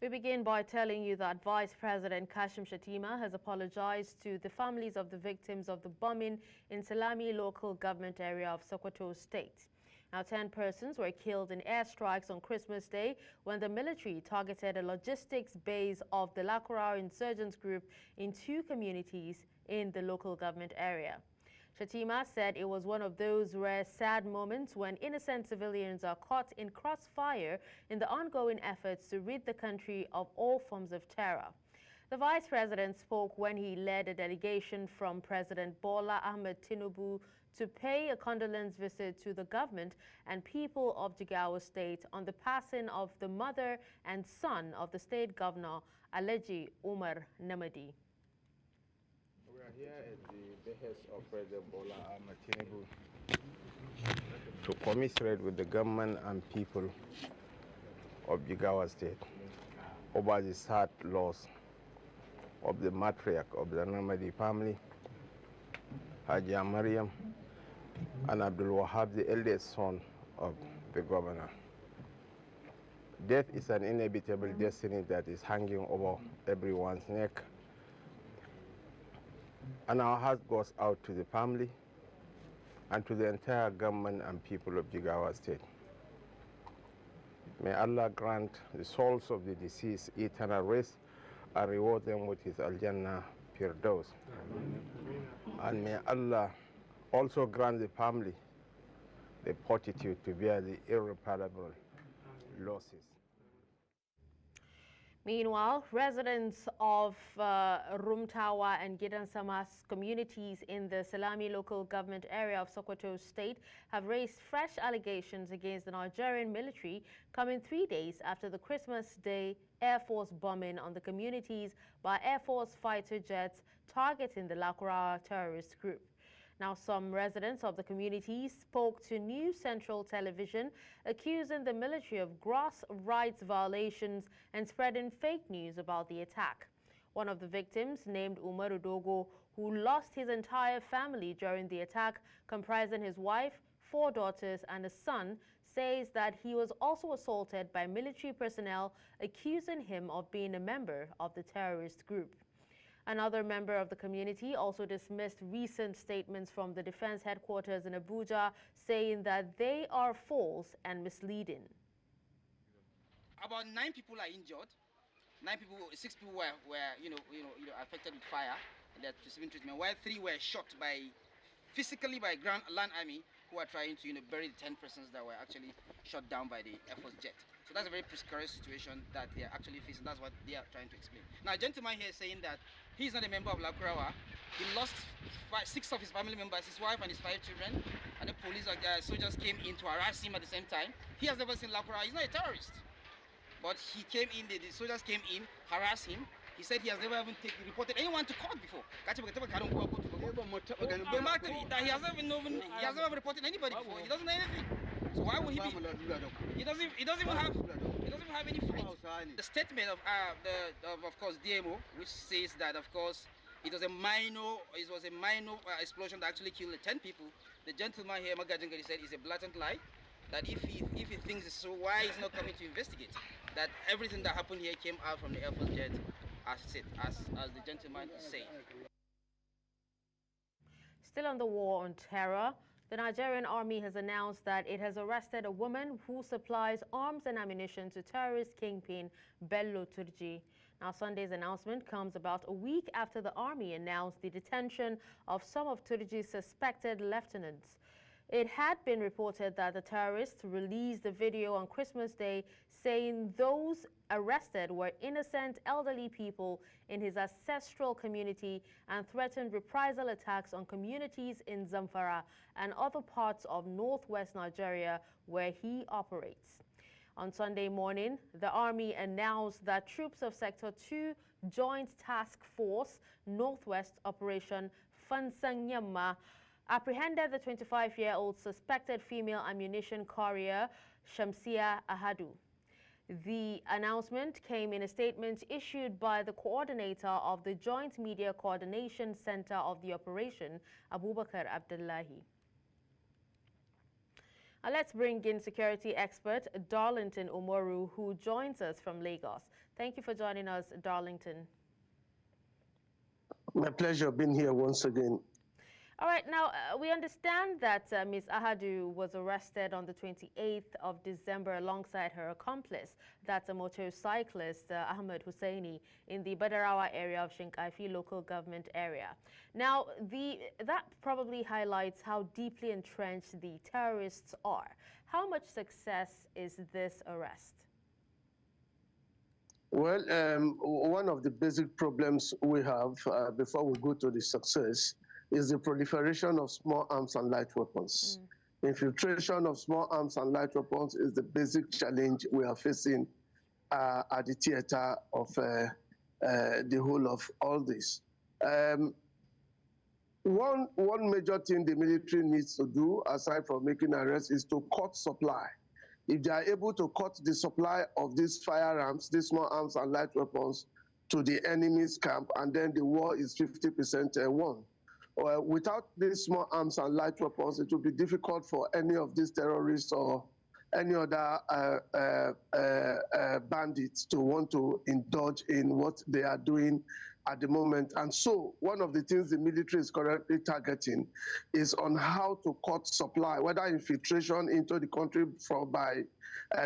We begin by telling you that Vice President Kashim Shettima has apologized to the families of the victims of the bombing in Salami local government area of Sokoto State. Now, 10 persons were killed in airstrikes on Christmas Day when the military targeted a logistics base of the Kwara insurgents group in 2 communities in the local government area. Shettima said it was one of those rare sad moments when innocent civilians are caught in crossfire in the ongoing efforts to rid the country of all forms of terror. The vice president spoke when he led a delegation from President Bola Tinubu to pay a condolence visit to the government and people of Jigawa State on the passing of the mother and son of the state governor, Alhaji Umar Namadi. We are here at the behest of President Bola Tinubu to commiserate with the government and people of Jigawa State over the sad loss of the matriarch of the Namadi family, Hajiya Mariam, and Abdul Wahab, the eldest son of the governor. Death is an inevitable destiny that is hanging over everyone's neck. And our heart goes out to the family and to the entire government and people of Jigawa State. May Allah grant the souls of the deceased eternal rest and reward them with his Al-Jannah Firdaus. And may Allah also grant the family the fortitude to bear the irreparable losses. Meanwhile, residents of Rumtawa and Gidansamas communities in the Salami local government area of Sokoto State have raised fresh allegations against the Nigerian military coming 3 days after the Christmas Day Air Force bombing on the communities by Air Force fighter jets targeting the Kwara terrorist group. Now, some residents of the community spoke to New Central Television, accusing the military of gross rights violations and spreading fake news about the attack. One of the victims, named Umaru Dogo, who lost his entire family during the attack, comprising his wife, 4 daughters and a son, says that he was also assaulted by military personnel, accusing him of being a member of the terrorist group. Another member of the community also dismissed recent statements from the defense headquarters in Abuja, saying that they are false and misleading. About 9 people are injured. 6 people were affected with fire and they're receiving treatment, while 3 were shot physically by land army who are trying to bury the 10 persons that were actually shot down by the Air Force jet. So that's a very precarious situation that they are actually facing. That's what they are trying to explain. Now, a gentleman here is saying that he's not a member of Kwara. He lost 6 of his family members, his wife and his 5 children, and the police soldiers came in to harass him at the same time. He has never seen Kwara. He's not a terrorist. But he came in, the soldiers came in, harassed him. He said he has never even reported anyone to court before. That he has never reported anybody before. He doesn't know anything. So why would he be? He doesn't even have any fight. The statement of course DMO, which says that of course it was a minor explosion that actually killed 10 people. The gentleman here, Magajangari, said is a blatant lie. That if he thinks it's so, why he's not coming to investigate? That everything that happened here came out from the Air Force jet, as the gentleman said. Still on the war on terror, the Nigerian Army has announced that it has arrested a woman who supplies arms and ammunition to terrorist kingpin Bello Turji. Now, Sunday's announcement comes about a week after the Army announced the detention of some of Turji's suspected lieutenants. It had been reported that the terrorists released a video on Christmas Day saying those arrested were innocent elderly people in his ancestral community and threatened reprisal attacks on communities in Zamfara and other parts of northwest Nigeria where he operates. On Sunday morning, the Army announced that troops of Sector 2 Joint Task Force Northwest Operation Fansanyama apprehended the 25-year-old suspected female ammunition courier Shamsia Ahadu. The announcement came in a statement issued by the coordinator of the Joint Media Coordination Center of the operation, Abubakar Abdullahi. Let's bring in security expert Darlington Umoru, who joins us from Lagos. Thank you for joining us, Darlington. My pleasure being here once again. All right, now we understand that Ms. Ahadu was arrested on the 28th of December alongside her accomplice, that's a motorcyclist, Ahmed Husseini, in the Badarawa area of Shinkaifi local government area. Now, that probably highlights how deeply entrenched the terrorists are. How much success is this arrest? Well, one of the basic problems we have before we go to the success is the proliferation of small arms and light weapons. Infiltration of small arms and light weapons is the basic challenge we are facing at the theater of the whole of all this. One major thing the military needs to do, aside from making arrests, is to cut supply. If they are able to cut the supply of these firearms, these small arms and light weapons, to the enemy's camp, and then the war is 50% won. Without these small arms and light weapons, it will be difficult for any of these terrorists or any other bandits to want to indulge in what they are doing at the moment. And so one of the things the military is currently targeting is on how to cut supply, whether infiltration into the country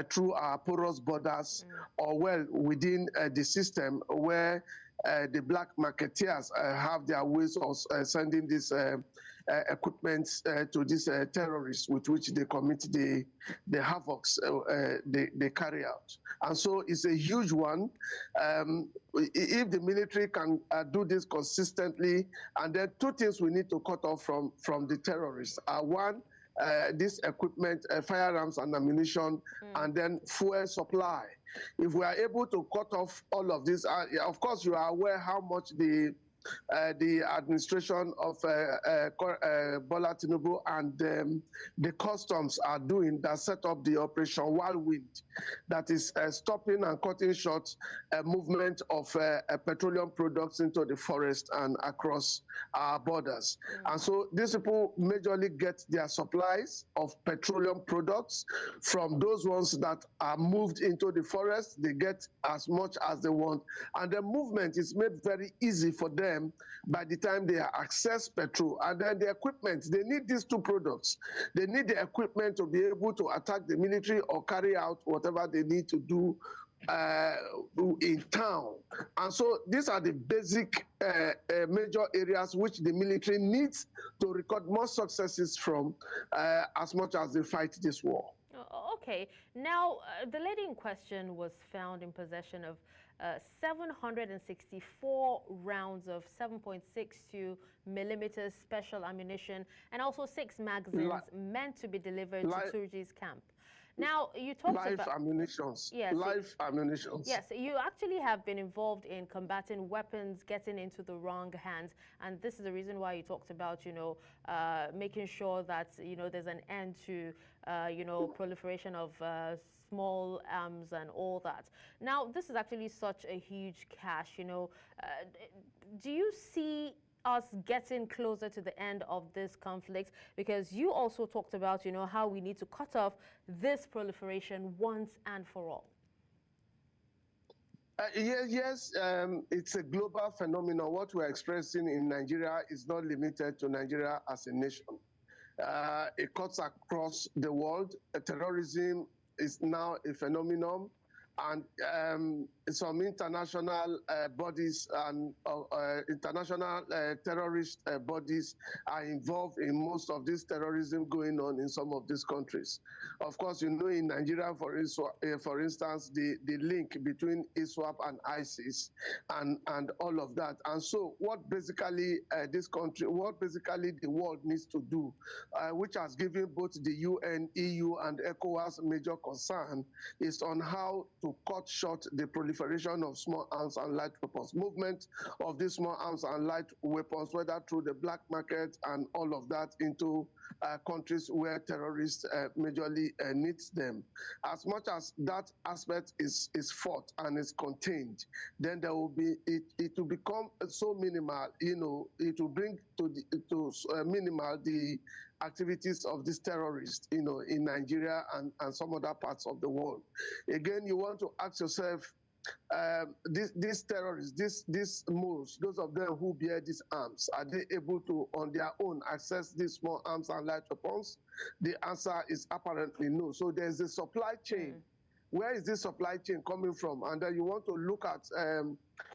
through our porous borders or within the system where the black marketeers have their ways of sending this equipment to these terrorists with which they commit the havocs they carry out. And so it's a huge one. If the military can do this consistently, and then two things we need to cut off from the terrorists are one, this equipment, firearms and ammunition, and then fuel supply. If we are able to cut off all of this, of course you are aware how much the administration of Bola Tinubu and the customs are doing that set up the Operation Whirlwind that is stopping and cutting short movement of petroleum products into the forest and across our borders. And so these people majorly get their supplies of petroleum products from those ones that are moved into the forest. They get as much as they want, and the movement is made very easy for them by the time they access petrol. And then the equipment, they need these two products. They need the equipment to be able to attack the military or carry out whatever they need to do in town. And so these are the basic major areas which the military needs to record more successes from as much as they fight this war. Okay. Now, the lady in question was found in possession of 764 rounds of 7.62 millimeters special ammunition and also 6 magazines meant to be delivered to Turji's camp. Now, you talked about ammunitions. Yes, live ammunitions. Yes, you actually have been involved in combating weapons getting into the wrong hands, and this is the reason why you talked about, making sure that, there's an end to, proliferation of small arms and all that. Now, this is actually such a huge cache, do you see us getting closer to the end of this conflict? Because you also talked about, how we need to cut off this proliferation once and for all. Yes, it's a global phenomenon. What we're expressing in Nigeria is not limited to Nigeria as a nation. It cuts across the world. Terrorism is now a phenomenon, and some international bodies and international terrorist bodies are involved in most of this terrorism going on in some of these countries. Of course, in Nigeria, for instance, the link between ISWAP and ISIS and all of that. And so what basically the world needs to do, which has given both the UN, EU, and ECOWAS major concern, is on how to cut short the proliferation of small arms and light weapons, movement of these small arms and light weapons, whether through the black market and all of that into countries where terrorists majorly needs them. As much as that aspect is fought and is contained, then there will be it will become so minimal. It will bring to minimal the activities of these terrorists, in Nigeria and some other parts of the world. Again, you want to ask yourself, these terrorists, these moves, those of them who bear these arms, are they able to, on their own, access these small arms and light weapons? The answer is apparently no. So there's a supply chain. Where is this supply chain coming from? And then you want to look at,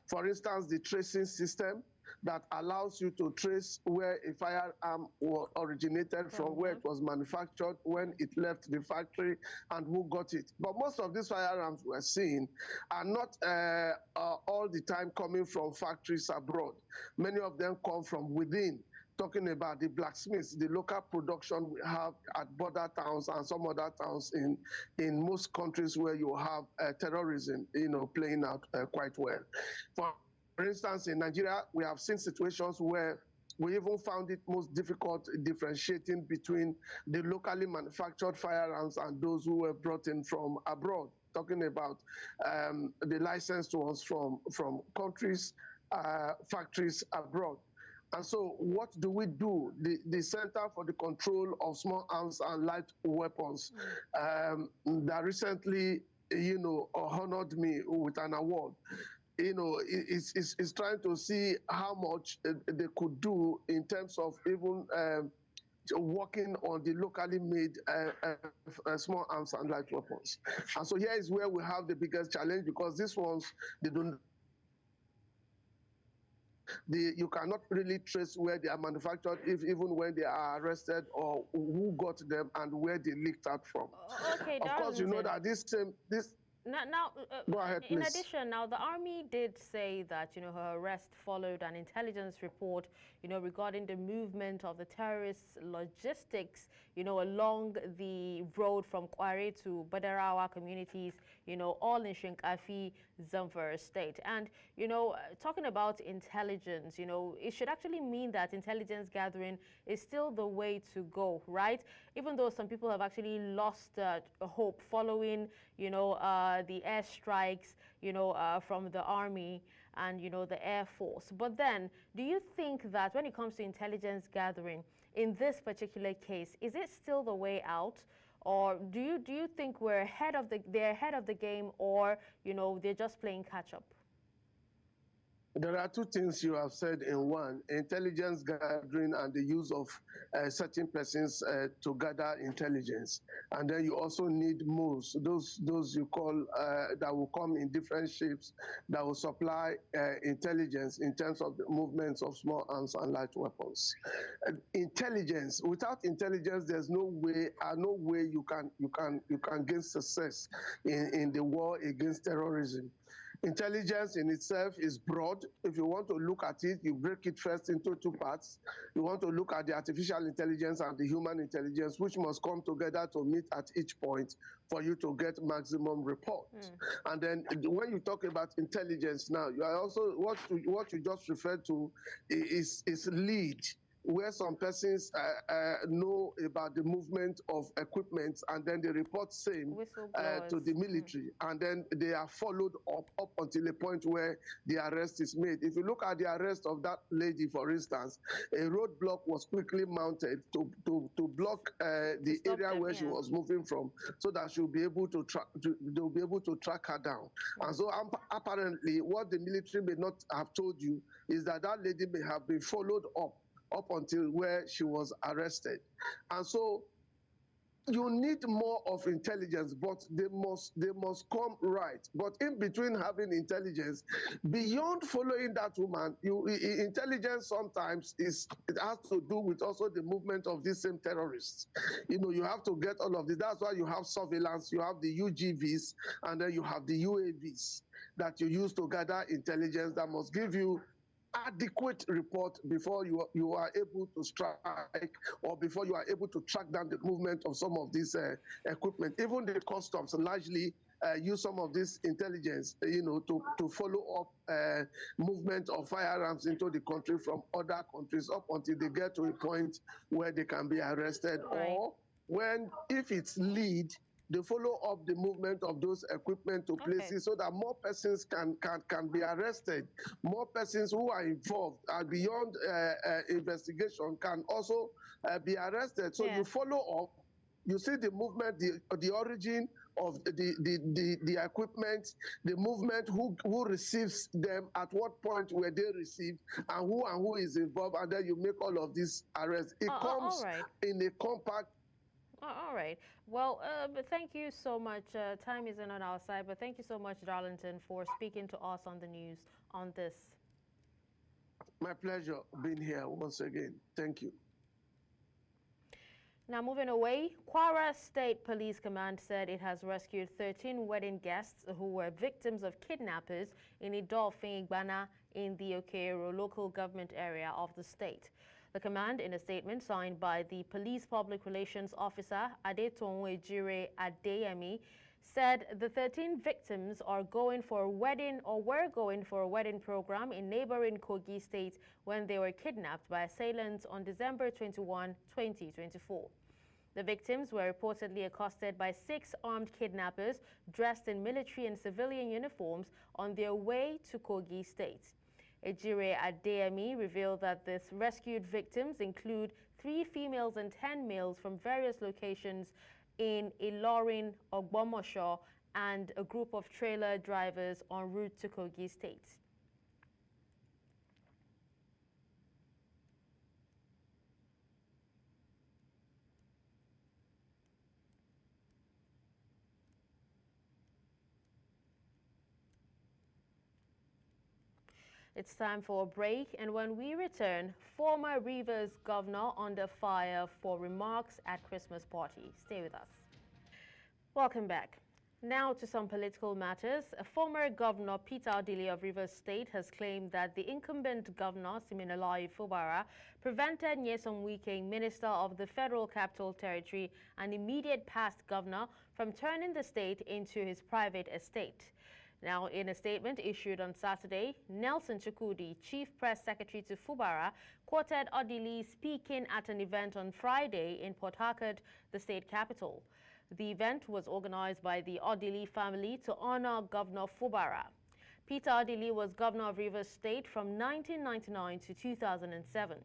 for instance, the tracing system that allows you to trace where a firearm originated from, where it was manufactured, when it left the factory, and who got it. But most of these firearms we're seeing are not all the time coming from factories abroad. Many of them come from within. Talking about the blacksmiths, the local production we have at border towns and some other towns in most countries where you have terrorism, playing out quite well. For instance, in Nigeria, we have seen situations where we even found it most difficult differentiating between the locally manufactured firearms and those who were brought in from abroad. Talking about the licensed ones from countries, factories abroad. And so what do we do? The Center for the Control of Small Arms and Light Weapons that recently, honored me with an award, is trying to see how much they could do in terms of even working on the locally made small arms and light weapons. And so here is where we have the biggest challenge, because these ones, they don't. You cannot really trace where they are manufactured, even when they are arrested, or who got them and where they leaked out from. Okay, of course, you know that this. Now, go ahead, please. In addition, now the Army did say that her arrest followed an intelligence report, regarding the movement of the terrorists' logistics, along the road from Kwara to Badarawa communities, all in Shinkafi, Zamfara State. And talking about intelligence, it should actually mean that intelligence gathering is still the way to go, right? Even though some people have actually lost hope following, the airstrikes, from the Army and, the Air Force. But then, do you think that when it comes to intelligence gathering, in this particular case, is it still the way out? Or do you think they're ahead of the game, or, they're just playing catch up? There are two things you have said in one: intelligence gathering and the use of certain persons to gather intelligence. And then you also need moves, those you call that will come in different shapes, that will supply intelligence in terms of the movements of small arms and light weapons. Intelligence, without intelligence, there's no way you can gain success in the war against terrorism. Intelligence in itself is broad. If you want to look at it, you break it first into two parts. You want to look at the artificial intelligence and the human intelligence, which must come together to meet at each point for you to get maximum report. And then when you talk about intelligence now, you are also, what you just referred to is lead, where some persons know about the movement of equipment, and then they report same to the military, and then they are followed up until a point where the arrest is made. If you look at the arrest of that lady, for instance, a roadblock was quickly mounted to block the area where she was moving from, so that she'll be able to they'll be able to track her down. And so apparently, what the military may not have told you is that that lady may have been followed up until where she was arrested. And so you need more of intelligence, but they must come right. But in between having intelligence, beyond following that woman, intelligence sometimes it has to do with also the movement of these same terrorists. You have to get all of this. That's why you have surveillance, you have the UGVs, and then you have the UAVs that you use to gather intelligence that must give you adequate report before you are able to strike, or before you are able to track down the movement of some of these equipment. Even the customs largely use some of this intelligence, to follow up movement of firearms into the country from other countries up until they get to a point where they can be arrested, Right. or if it's lead, they follow up the movement of those equipment to places so that more persons can be arrested. More persons who are involved beyond investigation can also be arrested. So you follow up, you see the movement, the origin of the equipment, the movement, who receives them, at what point were they received, and who is involved, and then you make all of these arrests. It comes in a compact. All right. Well, but thank you so much. Time isn't on our side, but thank you so much, Darlington, for speaking to us on the news on this. My pleasure being here once again. Thank you. Now, moving away, Kwara State Police Command said it has rescued 13 wedding guests who were victims of kidnappers in Femi Gbajabiamila in the Okero local government area of the state. The command, in a statement signed by the Police Public Relations Officer Adetonwe Jire Adeyemi, said the 13 victims are going for a wedding or were going for a wedding program in neighboring Kogi State when they were kidnapped by assailants on December 21, 2024. The victims were reportedly accosted by 6 armed kidnappers dressed in military and civilian uniforms on their way to Kogi State. Ejire Adeyemi revealed that the rescued victims include 3 females and 10 males from various locations in Ilorin, Ogbomosho, and a group of trailer drivers en route to Kogi State. It's time for a break, and when we return, former Rivers governor under fire for remarks at Christmas party. Stay with us. Welcome back. Now to some political matters. A former governor, Peter Odili of Rivers State, has claimed that the incumbent governor, Siminalayi Fubara, prevented Nyesom Wike, Minister of the Federal Capital Territory and immediate past governor, from turning the state into his private estate. Now, in a statement issued on Saturday, Nelson Chukudi, Chief Press Secretary to Fubara, quoted Odili speaking at an event on Friday in Port Harcourt, the state capital. The event was organized by the Odili family to honor Governor Fubara. Peter Odili was governor of Rivers State from 1999 to 2007.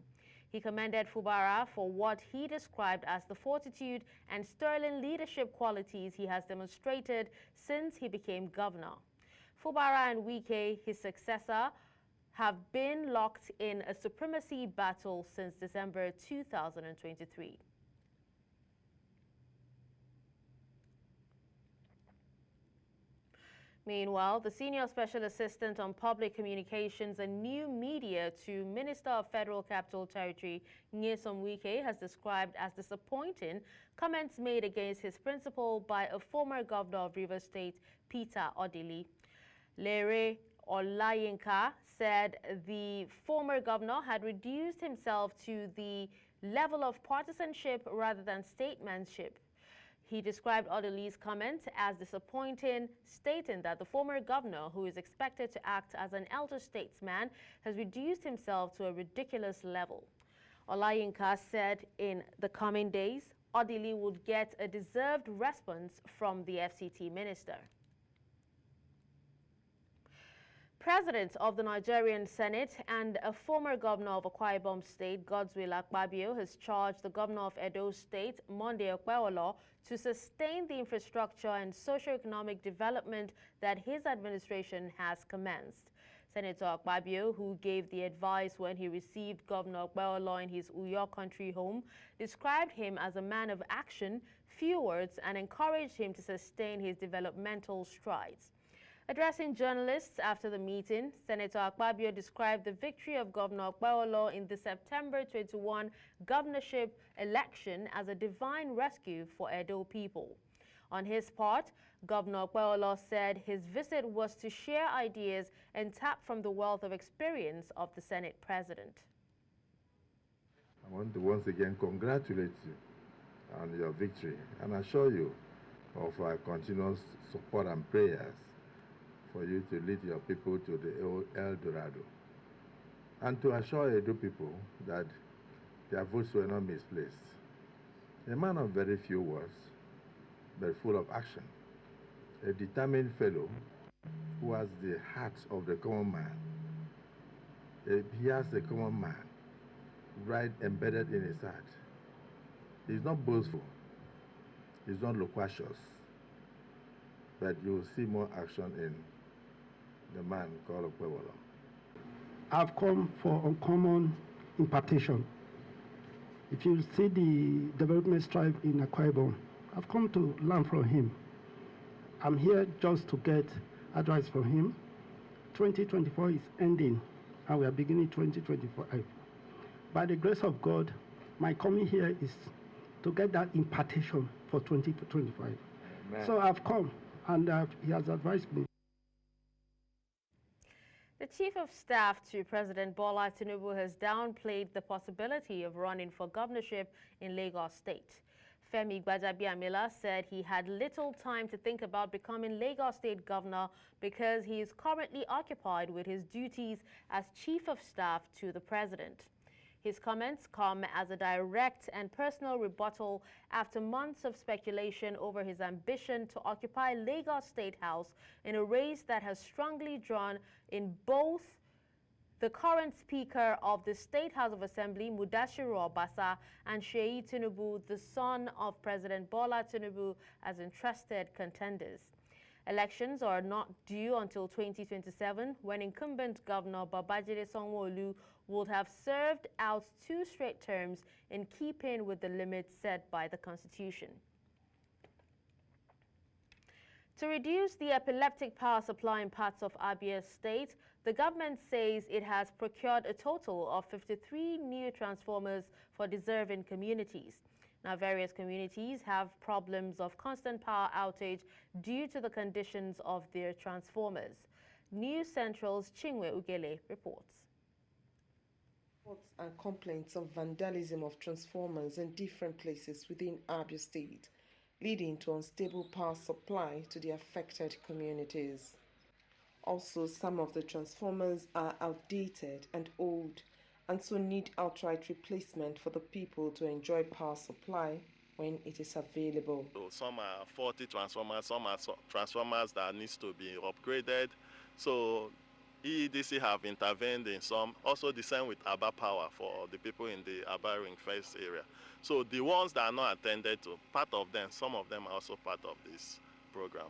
He commended Fubara for what he described as the fortitude and sterling leadership qualities he has demonstrated since he became governor. Fubara and Wike, his successor, have been locked in a supremacy battle since December 2023. Meanwhile, the Senior Special Assistant on Public Communications and New Media to Minister of Federal Capital Territory, Nyesom Wike, has described as disappointing comments made against his principal by a former governor of Rivers State, Peter Odili. Lere Olayinka said the former governor had reduced himself to the level of partisanship rather than statesmanship. He described Odili's comment as disappointing, stating that the former governor, who is expected to act as an elder statesman, has reduced himself to a ridiculous level. Olayinka said in the coming days, Odili would get a deserved response from the FCT minister. President of the Nigerian Senate and a former governor of Akwa Ibom State, Godswill Akpabio, has charged the governor of Edo State, Monday Okpewolo, to sustain the infrastructure and socio-economic development that his administration has commenced. Senator Akpabio, who gave the advice when he received Governor Okpewolo in his Uyo country home, described him as a man of action, few words, and encouraged him to sustain his developmental strides. Addressing journalists after the meeting, Senator Akpabio described the victory of Governor Okpewolo in the September 21 governorship election as a divine rescue for Edo people. On his part, Governor Okpewolo said his visit was to share ideas and tap from the wealth of experience of the Senate President. I want to once again congratulate you on your victory and assure you of continuous support and prayers for you to lead your people to the El Dorado, and to assure Edo people that their votes were not misplaced. A man of very few words, but full of action. A determined fellow who has the heart of the common man. He has the common man right embedded in his heart. He's not boastful. He's not loquacious. But you will see more action in the man called Okwewolo. I've come for uncommon impartation. If you see the development strive in Akwa Ibom, I've come to learn from him. I'm here just to get advice from him. 2024 is ending, and we are beginning 2025. By the grace of God, my coming here is to get that impartation for 2025. Amen. So I've come, and he has advised me. The Chief of Staff to President Bola Tinubu has downplayed the possibility of running for governorship in Lagos State. Femi Gbajabiamila said he had little time to think about becoming Lagos State Governor because he is currently occupied with his duties as Chief of Staff to the President. His comments come as a direct and personal rebuttal after months of speculation over his ambition to occupy Lagos State House in a race that has strongly drawn in both the current Speaker of the State House of Assembly, Mudashiru Obasa, and Sheyi Tinubu, the son of President Bola Tinubu, as interested contenders. Elections are not due until 2027, when incumbent Governor Babajide Sanwo-Olu would have served out 2 straight terms in keeping with the limits set by the Constitution. To reduce the epileptic power supply in parts of Abia State, the government says it has procured a total of 53 new transformers for deserving communities. Now, various communities have problems of constant power outage due to the conditions of their transformers. News Central's Chingwe Ugele reports. Reports and complaints of vandalism of transformers in different places within Abia State, leading to unstable power supply to the affected communities. Also, some of the transformers are outdated and old, and so need outright replacement for the people to enjoy power supply when it is available. So some are 40 transformers, some are transformers that needs to be upgraded. So EEDC have intervened in some, also the same with Aba Power for the people in the Aba Ring Fence area. So the ones that are not attended to, part of them, some of them are also part of this program.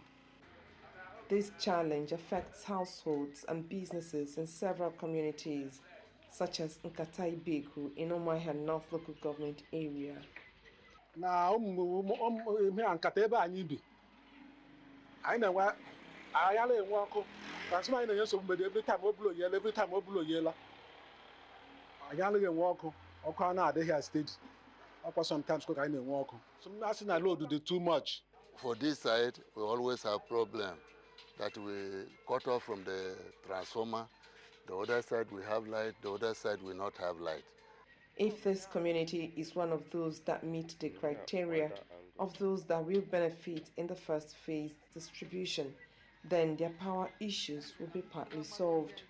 This challenge affects households and businesses in several communities, such as Nkata Ibeku in Umuahia North Local Government Area. Na Nkata ebe anyị bi, anyị na-enwe ayala enwe ọkụ, transformer anyị na-enye nsogbu mgbe every time o bulo yela. Ayala enwe ọkụ, ọkụ a na-adịghị steady. Ọkwa sometimes ka anyị na-enwe ọkụ. So m na-asị na load dị too much. For this side, we always have problem that we cut off from the transformer. The other side we have light, the other side we not have light. If this community is one of those that meet the criteria of those that will benefit in the first phase distribution, then their power issues will be partly solved.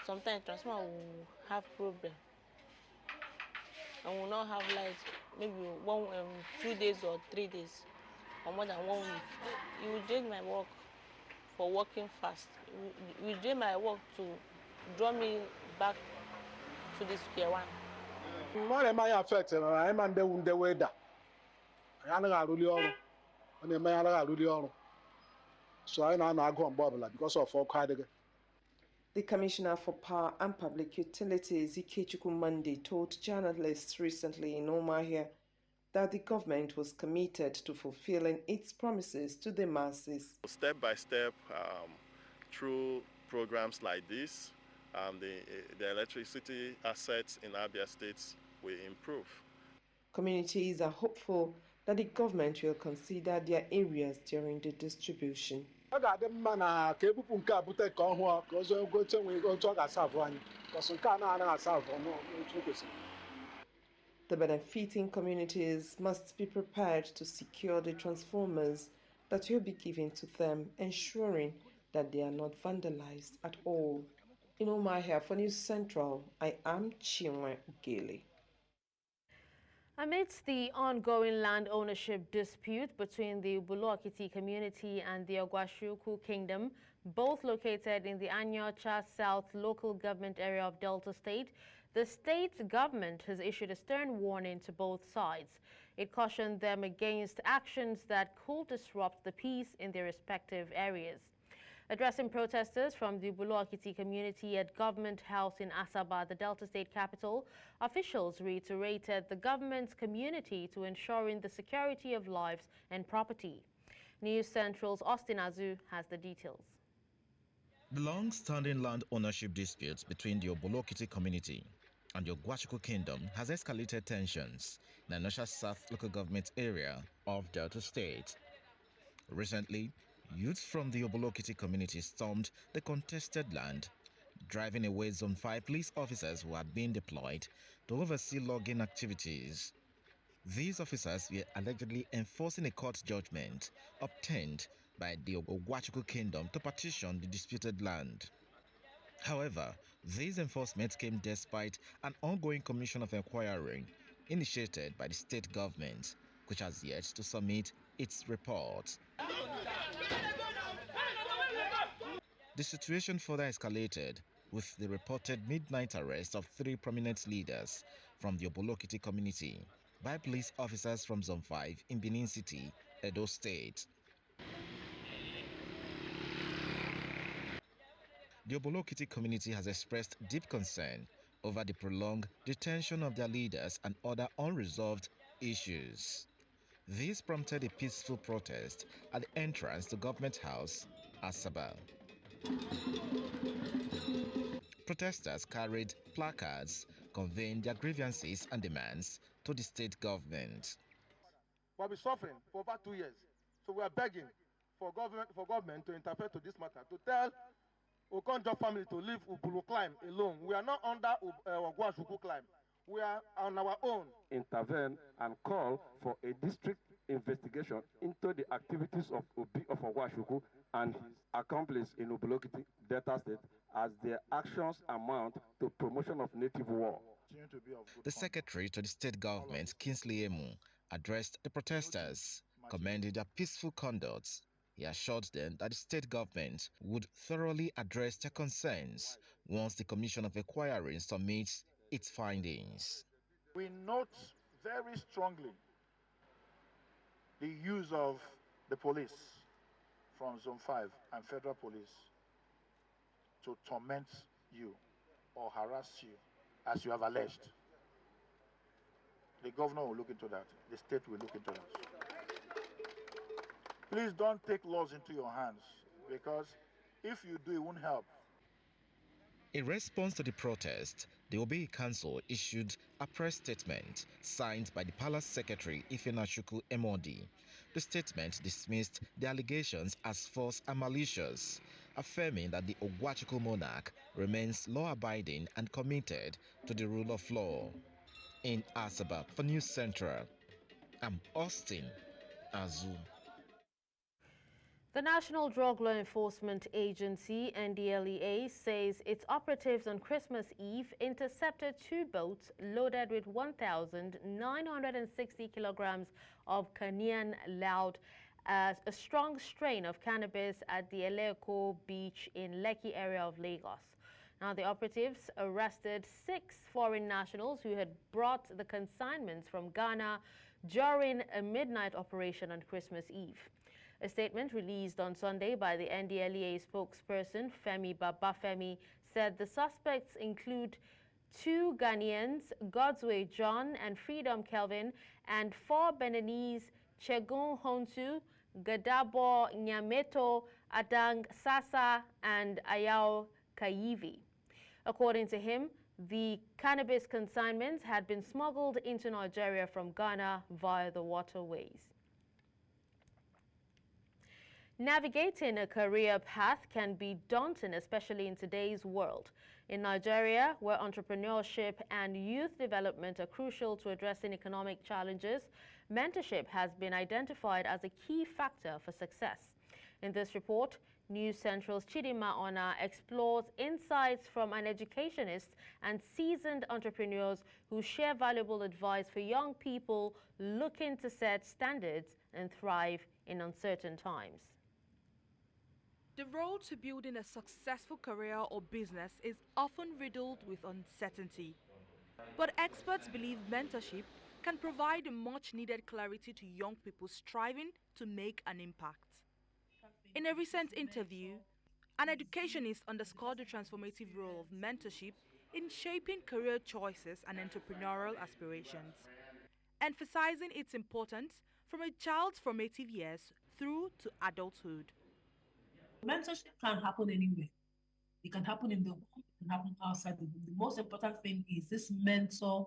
Sometimes transformer will have problem and will not have light, maybe 2 days or 3 days, or more than 1 week. It will drain my work for working fast. It will drain my work to draw me back to the square one. More my affect, I'm under the weather. I don't know how so I now go on Bobla because of all kind. The Commissioner for Power and Public Utilities, Ikechukwu Monday, told journalists recently in Umuahia that the government was committed to fulfilling its promises to the masses. Step by step, through programs like this, the electricity assets in Abia State will improve. Communities are hopeful that the government will consider their areas during the distribution. The benefiting communities must be prepared to secure the transformers that will be given to them, ensuring that they are not vandalized at all. In Omahia for News Central, I am Chinwe Ugele. Amidst the ongoing land ownership dispute between the Ubulokiti community and the Ogwashuku Kingdom, both located in the Anyocha South local government area of Delta State, the state government has issued a stern warning to both sides. It cautioned them against actions that could disrupt the peace in their respective areas. Addressing protesters from the Ubulokiti community at Government House in Asaba, the Delta State capital, officials reiterated the government's community to ensuring the security of lives and property. News Central's Austin Azu has the details. The long-standing land ownership disputes between the Ubulokiti community and the Ogwashuku Kingdom has escalated tensions in the Anosha South local government area of Delta State. Recently, youths from the Ubulokiti community stormed the contested land, driving away Zone 5 police officers who had been deployed to oversee logging activities. These officers were allegedly enforcing a court judgment obtained by the Ogwashuku Kingdom to partition the disputed land. However, these enforcements came despite an ongoing commission of inquiry initiated by the state government, which has yet to submit its report. The situation further escalated with the reported midnight arrest of 3 prominent leaders from the Ubulokiti community by police officers from Zone 5 in Benin City, Edo State. The Ubulokiti community has expressed deep concern over the prolonged detention of their leaders and other unresolved issues. This prompted a peaceful protest at the entrance to Government House, Asaba. Protesters carried placards conveying their grievances and demands to the state government. We have been suffering for about 2 years, so we are begging for government to interfere to this matter, to tell Okonjo family to leave Ubulu climb alone. We are not under Ogwashuku climb. We are on our own. Intervene and call for a district investigation into the activities of Ogwashuku and his accomplice in Ubulokiti, Delta State, as their actions amount to promotion of native war. The secretary to the state government, Kingsley Emu, addressed the protesters, commending their peaceful conduct. He assured them that the state government would thoroughly address their concerns once the Commission of Inquiry submits its findings. We note very strongly the use of the police from Zone 5 and Federal Police to torment you or harass you as you have alleged. The governor will look into that. The state will look into that. Please don't take laws into your hands, because if you do, it won't help. In response to the protest, the Obi Council issued a press statement signed by the Palace Secretary Ifenachukwu Emodi. The statement dismissed the allegations as false and malicious, affirming that the Ogwashuku monarch remains law-abiding and committed to the rule of law. In Asaba for News Central, I'm Austin Azu. The National Drug Law Enforcement Agency, NDLEA, says its operatives on Christmas Eve intercepted 2 boats loaded with 1,960 kilograms of Ghanaian loud, a strong strain of cannabis at the Eleko Beach in Lekki area of Lagos. Now, the operatives arrested 6 foreign nationals who had brought the consignments from Ghana during a midnight operation on Christmas Eve. A statement released on Sunday by the NDLEA spokesperson, Femi Gbajabiamila, said the suspects include 2 Ghanaians, Godsway John and Freedom Kelvin, and 4 Beninese, Chegun Hontu, Gadabo Nyameto, Adang Sasa, and Ayao Kayivi. According to him, the cannabis consignments had been smuggled into Nigeria from Ghana via the waterways. Navigating a career path can be daunting, especially in today's world. In Nigeria, where entrepreneurship and youth development are crucial to addressing economic challenges, mentorship has been identified as a key factor for success. In this report, News Central's Chidima Ona explores insights from an educationist and seasoned entrepreneurs who share valuable advice for young people looking to set standards and thrive in uncertain times. The road to building a successful career or business is often riddled with uncertainty. But experts believe mentorship can provide much-needed clarity to young people striving to make an impact. In a recent interview, an educationist underscored the transformative role of mentorship in shaping career choices and entrepreneurial aspirations, emphasizing its importance from a child's formative years through to adulthood. Mentorship can happen anywhere. It can happen in the home, it can happen outside the home. The most important thing is this mentor,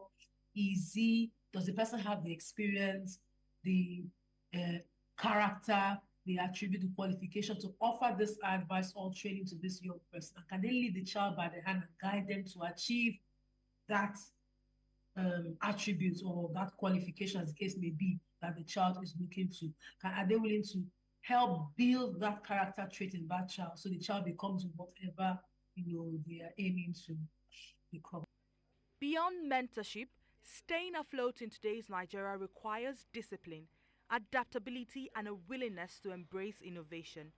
does the person have the experience, the character, the attribute, the qualification to offer this advice or training to this young person? And can they lead the child by the hand and guide them to achieve that attribute or that qualification, as the case may be, that the child is looking to? Are they willing to help build that character trait in that child so the child becomes whatever they are aiming to become? Beyond mentorship, staying afloat in today's Nigeria requires discipline, adaptability, and a willingness to embrace innovation.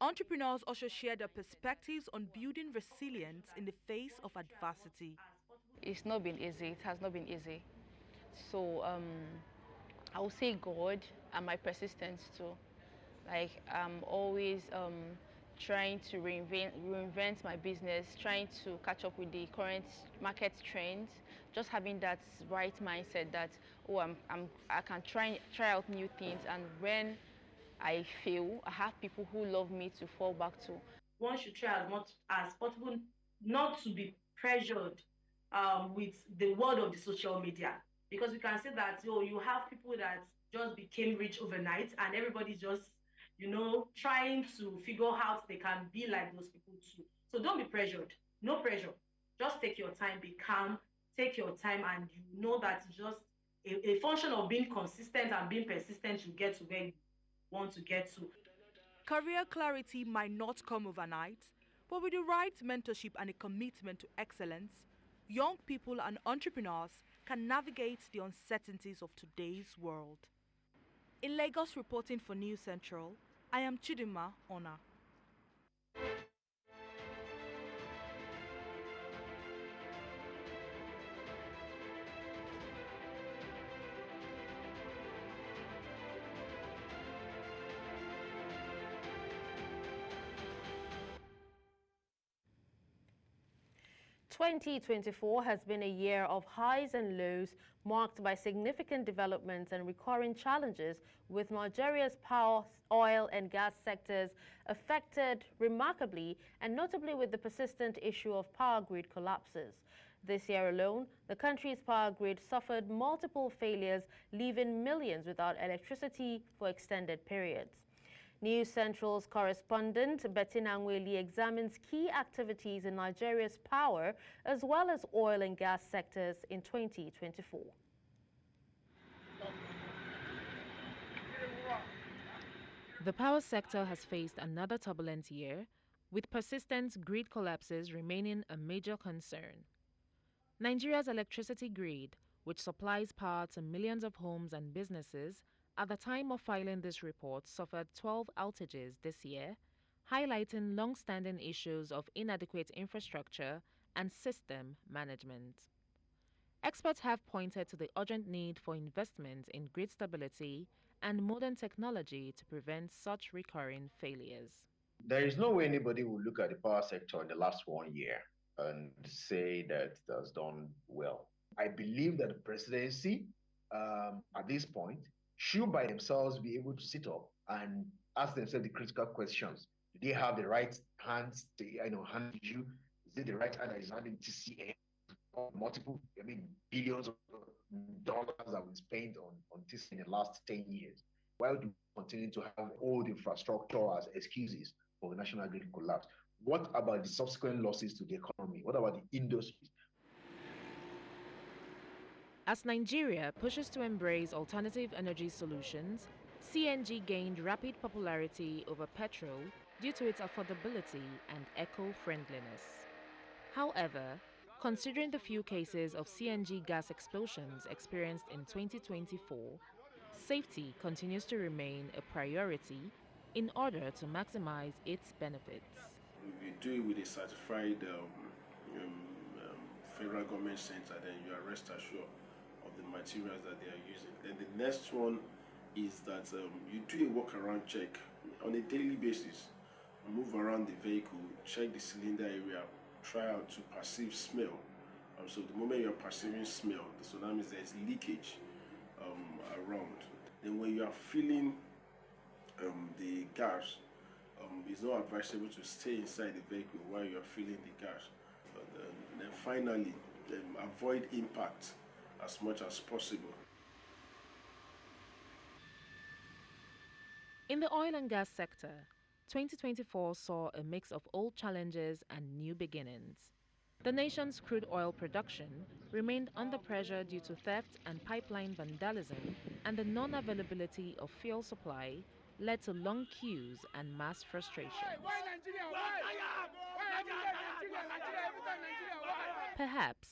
Entrepreneurs also share their perspectives on building resilience in the face of adversity. It's not been easy. It has not been easy. So I would say God and my persistence too. Like I'm always trying to reinvent my business, trying to catch up with the current market trends, just having that right mindset that I can try out new things, and when I fail, I have people who love me to fall back to. One should try as much as possible not to be pressured with the world of the social media, because you can say that you have people that just became rich overnight and everybody's just trying to figure out they can be like those people too. So don't be pressured. No pressure. Just take your time, be calm, take your time, and you know that it's just a function of being consistent and being persistent to get to where you want to get to. Career clarity might not come overnight, but with the right mentorship and a commitment to excellence, young people and entrepreneurs can navigate the uncertainties of today's world. In Lagos, reporting for News Central, I am Chidima Ona. "2024 has been a year of highs and lows, marked by significant developments and recurring challenges, with Nigeria's power, oil and gas sectors affected remarkably, and notably with the persistent issue of power grid collapses. This year alone, the country's power grid suffered multiple failures, leaving millions without electricity for extended periods. News Central's correspondent Bettina Nweli examines key activities in Nigeria's power as well as oil and gas sectors in 2024. The power sector has faced another turbulent year, with persistent grid collapses remaining a major concern. Nigeria's electricity grid, which supplies power to millions of homes and businesses, at the time of filing this report, suffered 12 outages this year, highlighting long-standing issues of inadequate infrastructure and system management. Experts have pointed to the urgent need for investment in grid stability and modern technology to prevent such recurring failures. There is no way anybody will look at the power sector in the last 1 year and say that it has done well. I believe that the presidency, at this point, should by themselves be able to sit up and ask themselves the critical questions. Do they have the right hands to hand you? Is it the right hand that is handing TCA? Multiple, billions of dollars that we spent on TCA in the last 10 years. Why do we continue to have old infrastructure as excuses for the national grid collapse? What about the subsequent losses to the economy? What about the industries? As Nigeria pushes to embrace alternative energy solutions, CNG gained rapid popularity over petrol due to its affordability and eco-friendliness. However, considering the few cases of CNG gas explosions experienced in 2024, safety continues to remain a priority in order to maximize its benefits. If you do it with a certified federal government center, then you are rest assured of the materials that they are using. Then the next one is that you do a walk-around check on a daily basis. Move around the vehicle, check the cylinder area, try out to perceive smell. So the moment you're perceiving smell, so that means there's leakage around. Then when you are feeling the gas, it's not advisable to stay inside the vehicle while you are feeling the gas. Then finally, avoid impact as much as possible. In the oil and gas sector, 2024 saw a mix of old challenges and new beginnings. The nation's crude oil production remained under pressure due to theft and pipeline vandalism, and the non-availability of fuel supply led to long queues and mass frustration. Perhaps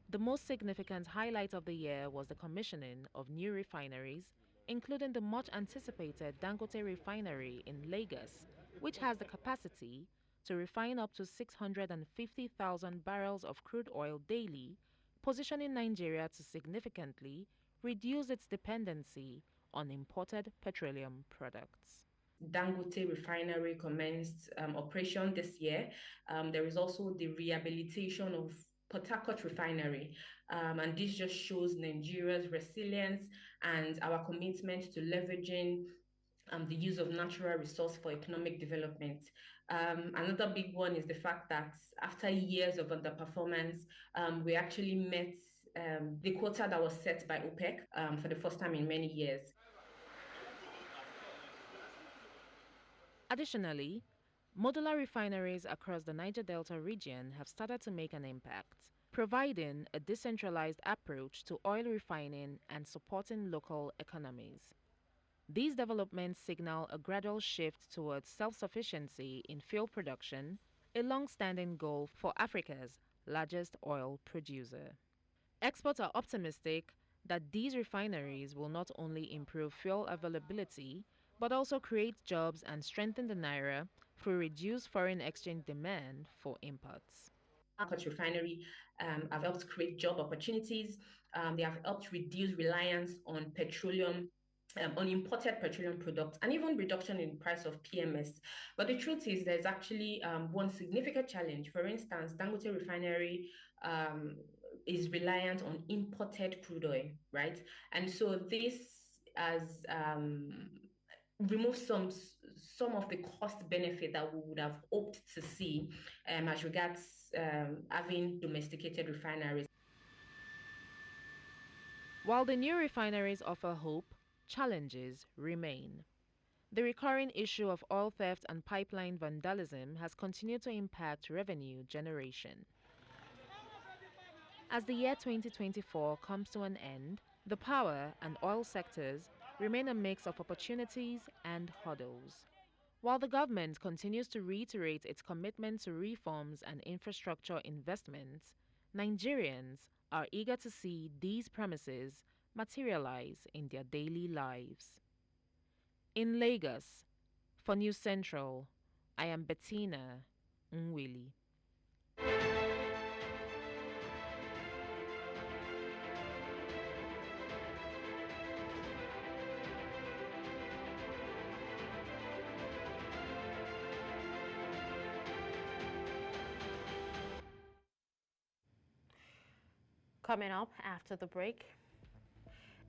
the most significant highlight of the year was the commissioning of new refineries, including the much-anticipated Dangote refinery in Lagos, which has the capacity to refine up to 650,000 barrels of crude oil daily, positioning Nigeria to significantly reduce its dependency on imported petroleum products. Dangote refinery commenced operation this year. There is also the rehabilitation of Port Harcourt refinery, and this just shows Nigeria's resilience and our commitment to leveraging the use of natural resource for economic development. Another big one is the fact that after years of underperformance, we actually met the quota that was set by OPEC for the first time in many years. Additionally, modular refineries across the Niger Delta region have started to make an impact, providing a decentralized approach to oil refining and supporting local economies. These developments signal a gradual shift towards self-sufficiency in fuel production, a long-standing goal for Africa's largest oil producer. Experts are optimistic that these refineries will not only improve fuel availability, but also create jobs and strengthen the naira through reduced foreign exchange demand for imports. Harcourt refinery have helped create job opportunities. They have helped reduce reliance on petroleum, on imported petroleum products, and even reduction in price of PMS. But the truth is there's actually one significant challenge. For instance, Dangote refinery is reliant on imported crude oil, right? And so this has remove some of the cost benefit that we would have hoped to see as regards having domesticated refineries. While the new refineries offer hope, challenges remain. The recurring issue of oil theft and pipeline vandalism has continued to impact revenue generation. As the year 2024 comes to an end, the power and oil sectors remain a mix of opportunities and hurdles. While the government continues to reiterate its commitment to reforms and infrastructure investments, Nigerians are eager to see these promises materialize in their daily lives. In Lagos, for News Central, I am Bettina Nwili. Coming up after the break,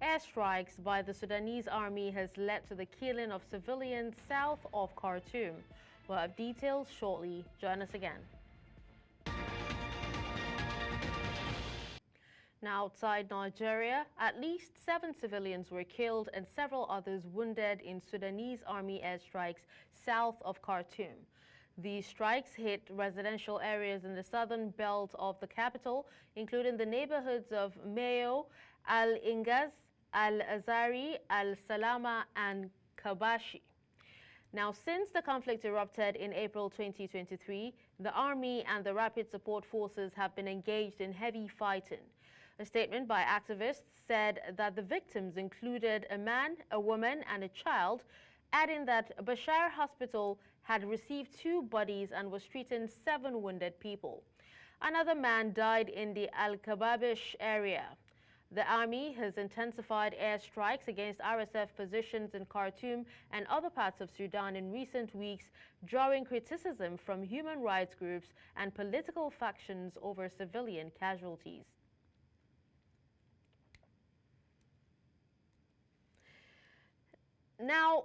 airstrikes by the Sudanese army has led to the killing of civilians south of Khartoum. We'll have details shortly. Join us again. Now, outside Nigeria, at least 7 civilians were killed and several others wounded in Sudanese army airstrikes south of Khartoum. These strikes hit residential areas in the southern belt of the capital, including the neighborhoods of Mayo Al-Ingaz, Al-Azari, Al-Salama, and Kabashi. Now, since the conflict erupted in April 2023, the Army and the Rapid Support Forces have been engaged in heavy fighting. A statement by activists said that the victims included a man, a woman, and a child, adding that Bashar Hospital had received 2 bodies and was treating 7 wounded people. Another man died in the Al-Kababish area. The army has intensified airstrikes against RSF positions in Khartoum and other parts of Sudan in recent weeks, drawing criticism from human rights groups and political factions over civilian casualties. Now,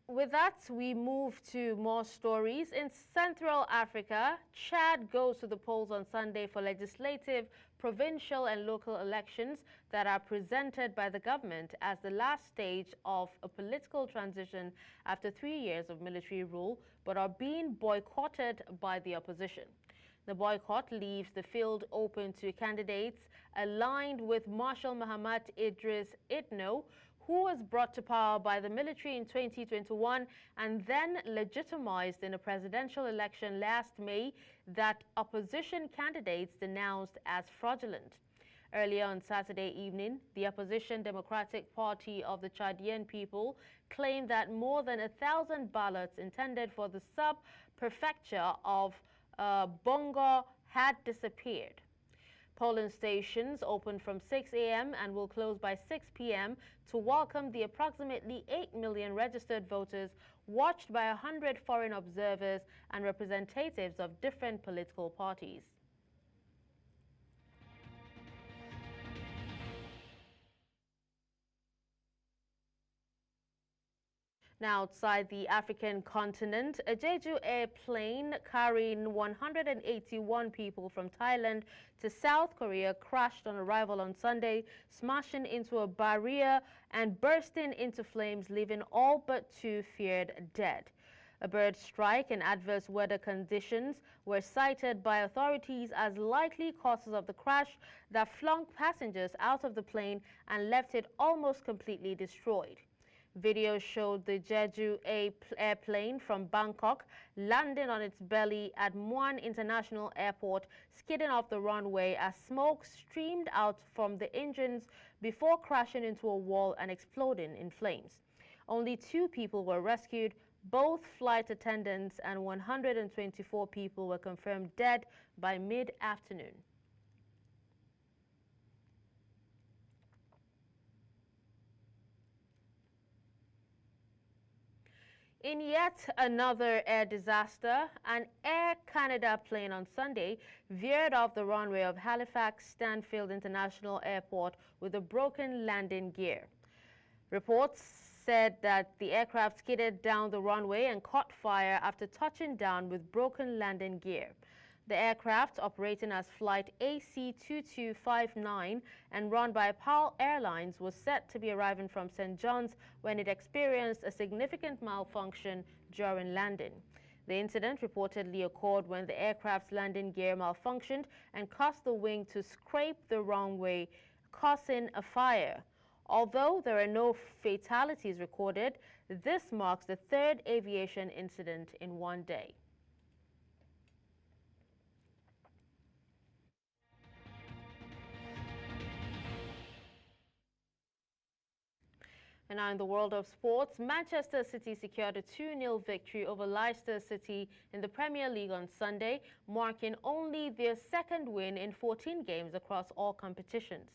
with that, we move to more stories. In Central Africa, Chad goes to the polls on Sunday for legislative, provincial and local elections that are presented by the government as the last stage of a political transition after 3 years of military rule, but are being boycotted by the opposition. The boycott leaves the field open to candidates aligned with Marshal Mahamat Idris Itno, who was brought to power by the military in 2021 and then legitimized in a presidential election last May that opposition candidates denounced as fraudulent. Earlier on Saturday evening, the opposition Democratic Party of the Chadian people claimed that more than 1,000 ballots intended for the sub-prefecture of Bongo had disappeared. Polling stations opened from 6 a.m. and will close by 6 p.m. to welcome the approximately 8 million registered voters watched by 100 foreign observers and representatives of different political parties. Now, outside the African continent, a Jeju airplane carrying 181 people from Thailand to South Korea crashed on arrival on Sunday, smashing into a barrier and bursting into flames, leaving all but 2 feared dead. A bird strike and adverse weather conditions were cited by authorities as likely causes of the crash that flung passengers out of the plane and left it almost completely destroyed. Videos showed the Jeju airplane from Bangkok landing on its belly at Muan International Airport, skidding off the runway as smoke streamed out from the engines before crashing into a wall and exploding in flames. Only 2 people were rescued. Both flight attendants and 124 people were confirmed dead by mid-afternoon. In yet another air disaster, an Air Canada plane on Sunday veered off the runway of Halifax Stanfield International Airport with a broken landing gear. Reports said that the aircraft skidded down the runway and caught fire after touching down with broken landing gear. The aircraft, operating as Flight AC-2259 and run by PAL Airlines, was set to be arriving from St. John's when it experienced a significant malfunction during landing. The incident reportedly occurred when the aircraft's landing gear malfunctioned and caused the wing to scrape the runway, causing a fire. Although there are no fatalities recorded, this marks the 3rd aviation incident in one day. And now in the world of sports, Manchester City secured a 2-0 victory over Leicester City in the Premier League on Sunday, marking only their 2nd win in 14 games across all competitions.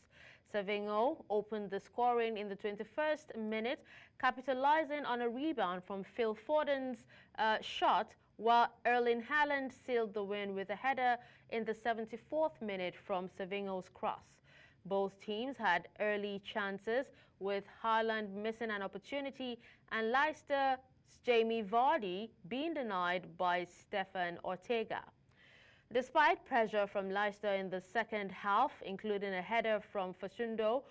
Savinho opened the scoring in the 21st minute, capitalizing on a rebound from Phil Foden's shot, while Erling Haaland sealed the win with a header in the 74th minute from Savinho's cross. Both teams had early chances, with Haaland missing an opportunity and Leicester's Jamie Vardy being denied by Stefan Ortega. Despite pressure from Leicester in the second half, including a header from Fasundo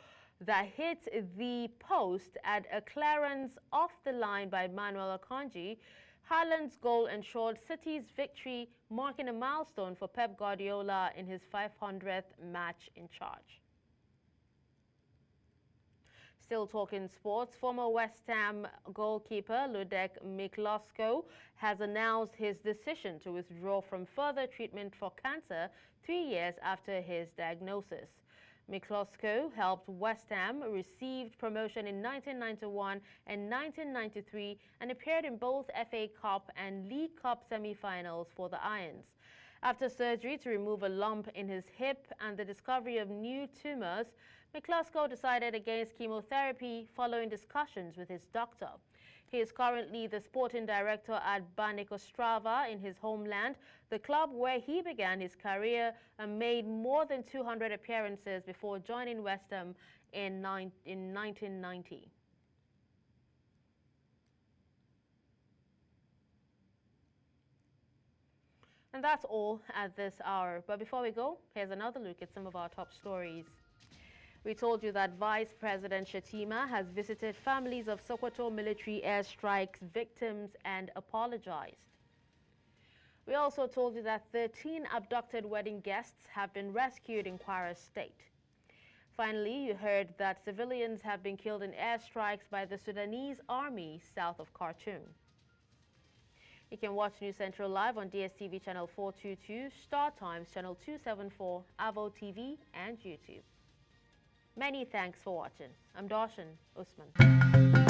that hit the post at a clearance off the line by Manuel Akanji, Haaland's goal ensured City's victory, marking a milestone for Pep Guardiola in his 500th match in charge. Still talking sports, former West Ham goalkeeper Ludek Miklosko has announced his decision to withdraw from further treatment for cancer 3 years after his diagnosis. Miklosko helped West Ham receive promotion in 1991 and 1993 and appeared in both FA Cup and League Cup semi-finals for the Irons. After surgery to remove a lump in his hip and the discovery of new tumors, Miklosko decided against chemotherapy following discussions with his doctor. He is currently the sporting director at Banik Ostrava in his homeland, the club where he began his career and made more than 200 appearances before joining West Ham in 1990. And that's all at this hour. But before we go, here's another look at some of our top stories. We told you that Vice President Shettima has visited families of Sokoto military airstrikes victims and apologized. We also told you that 13 abducted wedding guests have been rescued in Kwara State. Finally, you heard that civilians have been killed in airstrikes by the Sudanese Army south of Khartoum. You can watch News Central live on DSTV channel 422, Star Times channel 274, Avo TV and YouTube. Many thanks for watching. I'm Darshan Usman.